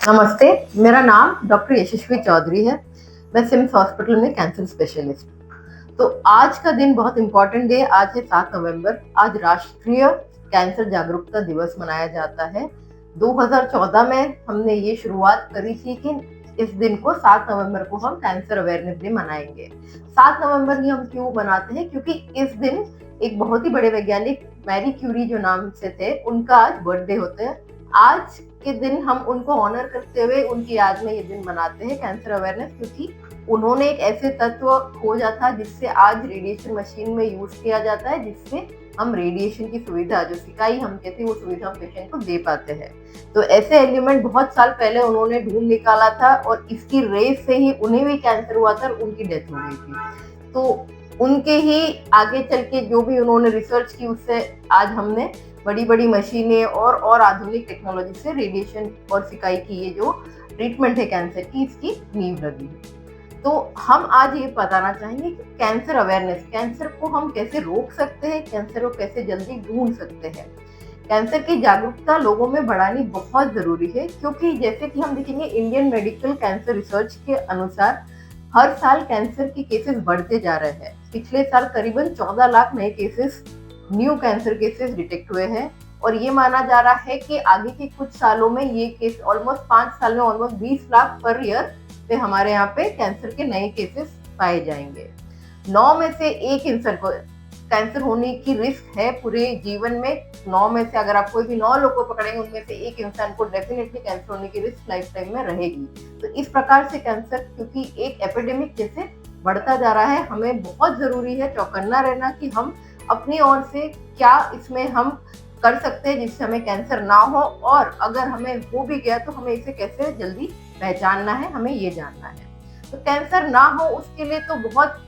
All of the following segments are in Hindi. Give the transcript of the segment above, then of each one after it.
नमस्ते, मेरा नाम डॉक्टर यशस्वी चौधरी है। मैं सिम्स हॉस्पिटल में कैंसर स्पेशलिस्ट। तो आज का दिन बहुत इम्पोर्टेंट डे। आज है 7 नवंबर। आज राष्ट्रीय कैंसर जागरूकता दिवस मनाया जाता है। 2014 में हमने ये शुरुआत करी थी कि इस दिन को 7 नवंबर को हम कैंसर अवेयरनेस डे मनाएंगे। 7 नवंबर ही हम क्यों मनाते हैं? क्योंकि इस दिन एक बहुत ही बड़े वैज्ञानिक मैरी क्यूरी जो नाम से थे, उनका आज बर्थडे होता है। आज के दिन हम उनको ऑनर करते हुए उनकी याद में ये दिन मनाते हैं कैंसर अवेयरनेस, क्योंकि उन्होंने एक ऐसे तत्व खोजा था जिससे आज रेडिएशन मशीन में यूज किया जाता है, जिससे हम रेडिएशन की सुविधा, जो सिकाई हम कहते हैं, वो सुविधा पेशेंट को दे पाते हैं। तो ऐसे एलिमेंट बहुत साल पहले उन्होंने ढूंढ निकाला था और इसकी रेस से ही उन्हें भी कैंसर हुआ था और उनकी डेथ हो गई थी। तो उनके ही आगे चल के जो भी उन्होंने रिसर्च की, उससे आज हमने बड़ी बड़ी मशीनें और आधुनिक टेक्नोलॉजी से रेडिएशन और सिकाई की ये जो ट्रीटमेंट है कैंसर की, इसकी नींव लगी है। तो हम आज ये बताना चाहेंगे कि कैंसर अवेयरनेस, कैंसर को हम कैसे रोक सकते हैं, कैंसर को कैसे जल्दी ढूंढ सकते हैं। कैंसर की जागरूकता लोगों में बढ़ानी बहुत जरूरी है, क्योंकि जैसे कि हम देखेंगे इंडियन मेडिकल कैंसर रिसर्च के अनुसार हर साल कैंसर के केसेस बढ़ते जा रहे हैं। पिछले साल करीबन 14 लाख नए cases, new cancer cases detect हुए हैं और ये माना जा रहा है कि आगे के कुछ सालों में ये केस ऑलमोस्ट 5 साल में ऑलमोस्ट 20 लाख पर ईयर पे हमारे यहाँ पे कैंसर के नए केसेस पाए जाएंगे। 9 में से एक इंसान को कैंसर होने की रिस्क है पूरे जीवन में। 9 में से अगर आप कोई भी 9 लोग को पकड़ेंगे, उनमें से एक इंसान को डेफिनेटली कैंसर होने की रिस्क लाइफ टाइम में रहेगी। तो इस प्रकार से कैंसर, क्योंकि एक एपिडेमिक जैसे बढ़ता जा रहा है, हमें बहुत जरूरी है चौकन्ना रहना कि हम अपनी ओर से क्या इसमें हम कर सकते हैं जिससे हमें कैंसर ना हो, और अगर हमें हो भी गया तो हमें इसे कैसे जल्दी पहचानना है, हमें ये जानना है। तो कैंसर ना हो उसके लिए तो बहुत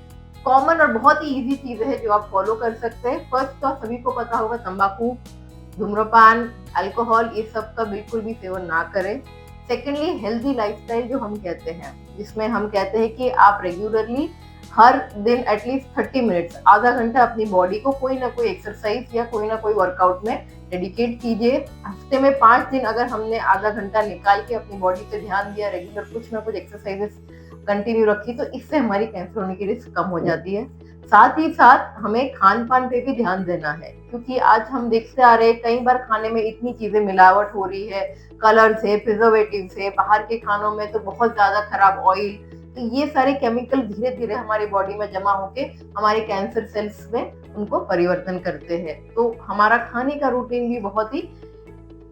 कॉमन और बहुत ही इजी चीज है जो आप फॉलो कर सकते हैं। फर्स्ट तो सभी को पता होगा, तंबाकू, धूम्रपान, अल्कोहल, ये सब का बिल्कुल भी सेवन ना करें। सेकेंडली, हेल्दी लाइफस्टाइल जो हम कहते हैं, जिसमें हम कहते हैं कि आप रेगुलरली हर दिन एटलीस्ट 30 मिनट्स, आधा घंटा अपनी बॉडी को कोई ना कोई एक्सरसाइज या कोई ना कोई वर्कआउट में डेडिकेट कीजिए। हफ्ते में 5 दिन अगर हमने आधा घंटा निकाल के अपनी बॉडी पे ध्यान दिया, रेगुलर कुछ ना कुछ एक्सरसाइजेस कंटिन्यू रखी, तो इससे हमारी कैंसर होने की रिस्क कम हो जाती है। साथ ही साथ हमें खान पान पे भी ध्यान देना है, क्योंकि आज हम देखते आ रहे हैं कई बार खाने में इतनी चीजें मिलावट हो रही है, कलर से, प्रिजर्वेटिव से, बाहर के खानों में तो बहुत ज्यादा खराब ऑयल। तो ये सारे केमिकल धीरे धीरे हमारी बॉडी में जमा होके हमारे कैंसर सेल्स में उनको परिवर्तन करते हैं। तो हमारा खाने का रूटीन भी बहुत ही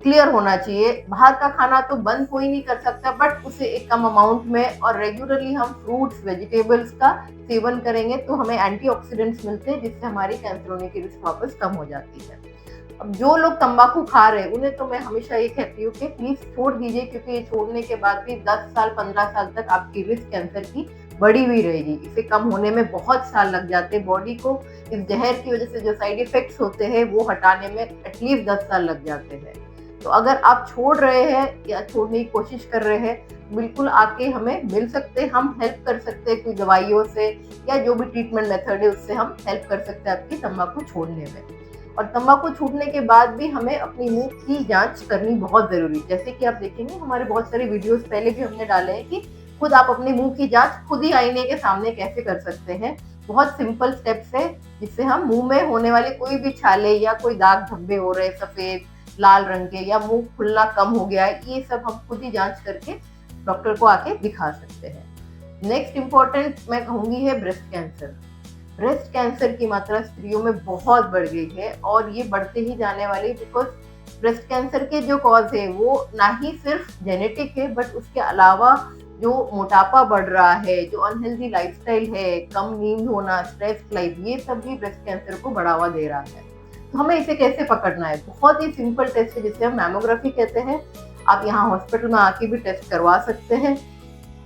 क्लियर होना चाहिए। बाहर का खाना तो बंद कोई नहीं कर सकता, बट उसे एक कम अमाउंट में और रेगुलरली हम फ्रूट्स, वेजिटेबल्स का सेवन करेंगे तो हमें एंटीऑक्सीडेंट्स मिलते हैं, जिससे हमारी कैंसर होने की रिस्क वापस कम हो जाती है। अब जो लोग तंबाकू खा रहे हैं उन्हें तो मैं हमेशा ये कहती हूँ कि प्लीज छोड़ दीजिए, क्योंकि ये छोड़ने के बाद भी 10 साल 15 साल तक आपकी रिस्क कैंसर की बढ़ी हुई रहेगी। इसे कम होने में बहुत साल लग जाते हैं। बॉडी को इस जहर की वजह से जो साइड इफेक्ट्स होते हैं वो हटाने में एटलीस्ट 10 साल लग जाते हैं। तो अगर आप छोड़ रहे हैं या छोड़ने की कोशिश कर रहे हैं, बिल्कुल आके हमें मिल सकते हैं, हम हेल्प कर सकते हैं कोई दवाइयों से या जो भी ट्रीटमेंट मेथड है उससे हम हेल्प कर सकते हैं आपकी तंबाकू छोड़ने में। और तंबाकू छूटने के बाद भी हमें अपनी मुंह की जांच करनी बहुत जरूरी है। जैसे कि आप देखेंगे हमारे बहुत सारे वीडियोस पहले भी हमने डाले हैं कि खुद आप अपने मुंह की जांच खुद ही आईने के सामने कैसे कर सकते हैं। बहुत सिंपल स्टेप्स है जिससे हम मुंह में होने वाले कोई भी छाले या कोई दाग धब्बे हो रहे, सफेद लाल रंग के, या मुंह खुलना कम हो गया है, ये सब हम खुद ही जांच करके डॉक्टर को आके दिखा सकते हैं। नेक्स्ट इम्पोर्टेंट मैं कहूंगी है ब्रेस्ट कैंसर। ब्रेस्ट कैंसर की मात्रा स्त्रियों में बहुत बढ़ गई है और ये बढ़ते ही जाने वाली, बिकॉज ब्रेस्ट कैंसर के जो कॉज है वो ना ही सिर्फ जेनेटिक है, बट उसके अलावा जो मोटापा बढ़ रहा है, जो अनहेल्दी लाइफस्टाइल है, कम नींद होना, स्ट्रेस लाइफ, ये सब भी ब्रेस्ट कैंसर को बढ़ावा दे रहा है। तो हमें इसे कैसे पकड़ना है? बहुत ही सिंपल टेस्ट है जिसे हम मैमोग्राफी कहते हैं। आप यहाँ हॉस्पिटल में आके भी टेस्ट करवा सकते हैं।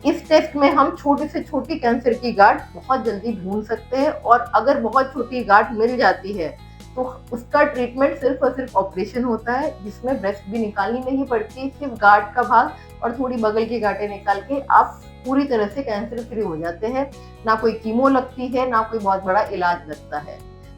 इस टेस्ट में हम छोटी से छोटी कैंसर की गांठ बहुत जल्दी ढूंढ सकते हैं, और अगर बहुत छोटी गांठ मिल जाती है तो उसका ट्रीटमेंट सिर्फ और सिर्फ ऑपरेशन होता है, जिसमें ब्रेस्ट भी निकालनी नहीं पड़ती, सिर्फ गांठ का भाग और थोड़ी बगल की गांठें निकाल के आप पूरी तरह से कैंसर फ्री हो जाते हैं। ना कोई कीमो लगती है, ना कोई बहुत बड़ा इलाज लगता है।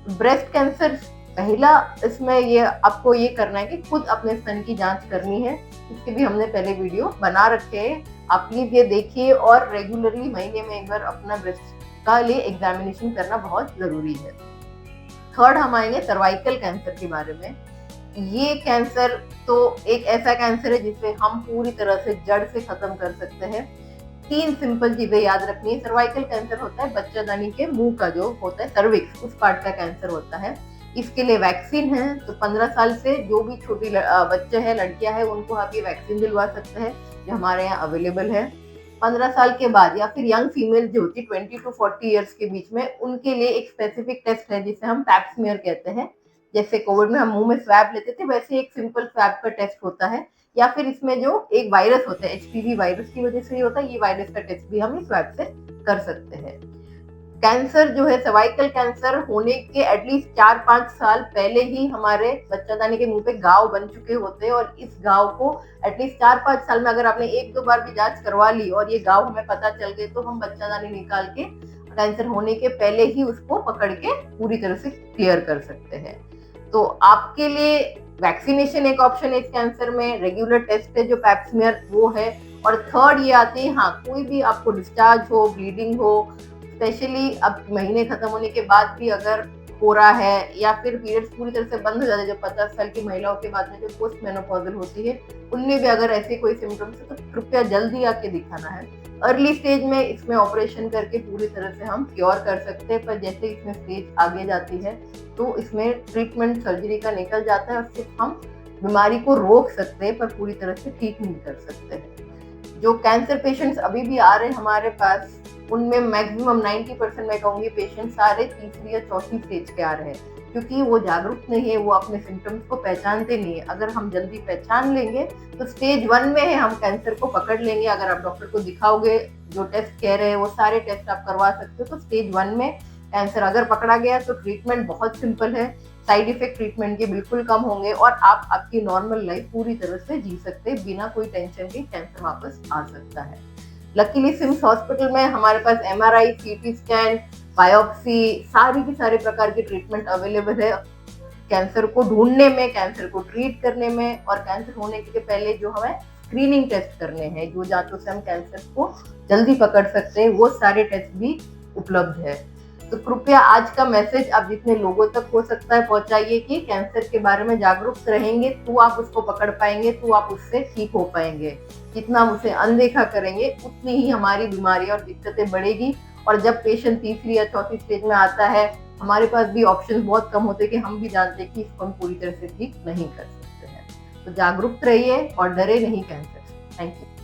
ब्रेस्ट कैंसर पहला इसमें ये आपको ये करना है कि खुद अपने स्तन की जांच करनी है। इसके भी हमने पहले वीडियो बना रखे हैं, आप प्लीज ये देखिए और रेगुलरली महीने में एक बार अपना ब्रेस्ट का लिए एग्जामिनेशन करना बहुत जरूरी है। थर्ड हम आएंगे सर्वाइकल कैंसर के बारे में। ये कैंसर तो एक ऐसा कैंसर है जिसे हम पूरी तरह से जड़ से खत्म कर सकते हैं। 3 सिंपल चीजें याद रखनी है। सर्वाइकल कैंसर होता है बच्चादानी के मुंह का जो होता है सर्विक्स, उस पार्ट का कैंसर होता है। इसके लिए वैक्सीन है, तो 15 साल से जो भी छोटी बच्चे हैं, लड़कियां हैं, उनको आप ये वैक्सीन दिलवा सकते हैं जो हमारे यहाँ अवेलेबल है। 15 साल के बाद या फिर यंग फीमेल जो होती है 20 to 40 ईयर्स के बीच में, उनके लिए एक स्पेसिफिक टेस्ट है जिसे हम पैप स्मीयर कहते हैं। जैसे कोविड में हम मुंह में स्वैब लेते थे, वैसे एक सिंपल स्वैब का टेस्ट होता है। या फिर इसमें जो एक वायरस होता है, एचपीवी वायरस की वजह से ही होता है, ये वायरस का टेस्ट भी हम इस स्वैब से कर सकते हैं। कैंसर जो है, सर्वाइकल कैंसर होने के एटलीस्ट 4-5 साल पहले ही हमारे बच्चादानी के मुंह पे घाव बन चुके होते हैं, और इस घाव को एटलीस्ट 4-5 साल में अगर आपने 1-2 बार भी जांच करवा ली और ये घाव हमें पता चल गए, तो हम बच्चादानी निकाल के कैंसर होने के पहले ही उसको पकड़ के पूरी तरह से क्लियर कर सकते हैं। तो आपके लिए वैक्सीनेशन एक ऑप्शन है इस कैंसर में, रेगुलर टेस्ट है जो पैप स्मीयर वो है, और थर्ड ये आती है, हाँ कोई भी आपको डिस्चार्ज हो, ब्लीडिंग हो, स्पेशली अब महीने खत्म होने के बाद भी अगर हो रहा है, या फिर पीरियड्स पूरी तरह से बंद हो जाते हैं, जो 50 साल की महिलाओं के बाद में जो पोस्ट मेनोपॉजल होती है, उनमें भी अगर ऐसे कोई सिम्टम्स है तो कृपया जल्दी आके दिखाना है। अर्ली स्टेज में इसमें ऑपरेशन करके पूरी तरह से हम क्योर कर सकते हैं, पर जैसे इसमें स्टेज आगे जाती है तो इसमें ट्रीटमेंट सर्जरी का निकल जाता है, और सिर्फ हम बीमारी को रोक सकते हैं पर पूरी तरह से ठीक नहीं कर सकते हैं। जो कैंसर पेशेंट्स अभी भी आ रहे हैं हमारे पास, उनमें मैक्सिमम 90% मैं कहूँगी पेशेंट सारे तीसरी या चौथी स्टेज के आ रहे हैं, क्योंकि वो जागरूक नहीं है, वो अपने सिम्टम्स को पहचानते नहीं है। अगर हम जल्दी पहचान लेंगे तो स्टेज 1 में है, हम कैंसर को पकड़ लेंगे। अगर आप डॉक्टर को दिखाओगे, जो टेस्ट कह रहे हैं वो सारे टेस्ट आप करवा सकते हो, तो स्टेज 1 में कैंसर अगर पकड़ा गया तो ट्रीटमेंट बहुत सिंपल है, साइड इफेक्ट ट्रीटमेंट के बिल्कुल कम होंगे, और आप आपकी नॉर्मल लाइफ पूरी तरह से जी सकते हैं बिना कोई टेंशन के। कैंसर वापस आ सकता है। लकीली सिम्स हॉस्पिटल में हमारे पास MRI, CT स्कैन, बायोप्सी, सारी की सारे प्रकार की ट्रीटमेंट अवेलेबल है कैंसर को ढूंढने में, कैंसर को ट्रीट करने में, और कैंसर होने के पहले जो हमें स्क्रीनिंग टेस्ट करने हैं, जो जांचों से हम कैंसर को जल्दी पकड़ सकते हैं, वो सारे टेस्ट भी उपलब्ध है। तो कृपया आज का मैसेज आप जितने लोगों तक हो सकता है पहुंचाइए कि कैंसर के बारे में जागरूक रहेंगे तो आप उसको पकड़ पाएंगे, तो आप उससे ठीक हो पाएंगे। जितना हम उसे अनदेखा करेंगे उतनी ही हमारी बीमारी और दिक्कतें बढ़ेगी, और जब पेशेंट तीसरी या चौथी स्टेज में आता है, हमारे पास भी ऑप्शन बहुत कम होते हैं कि हम भी जानते हैं कि इसको हम पूरी तरह से ठीक नहीं कर सकते हैं। तो जागरूक रहिए और डरे नहीं कैंसर से। Thank you.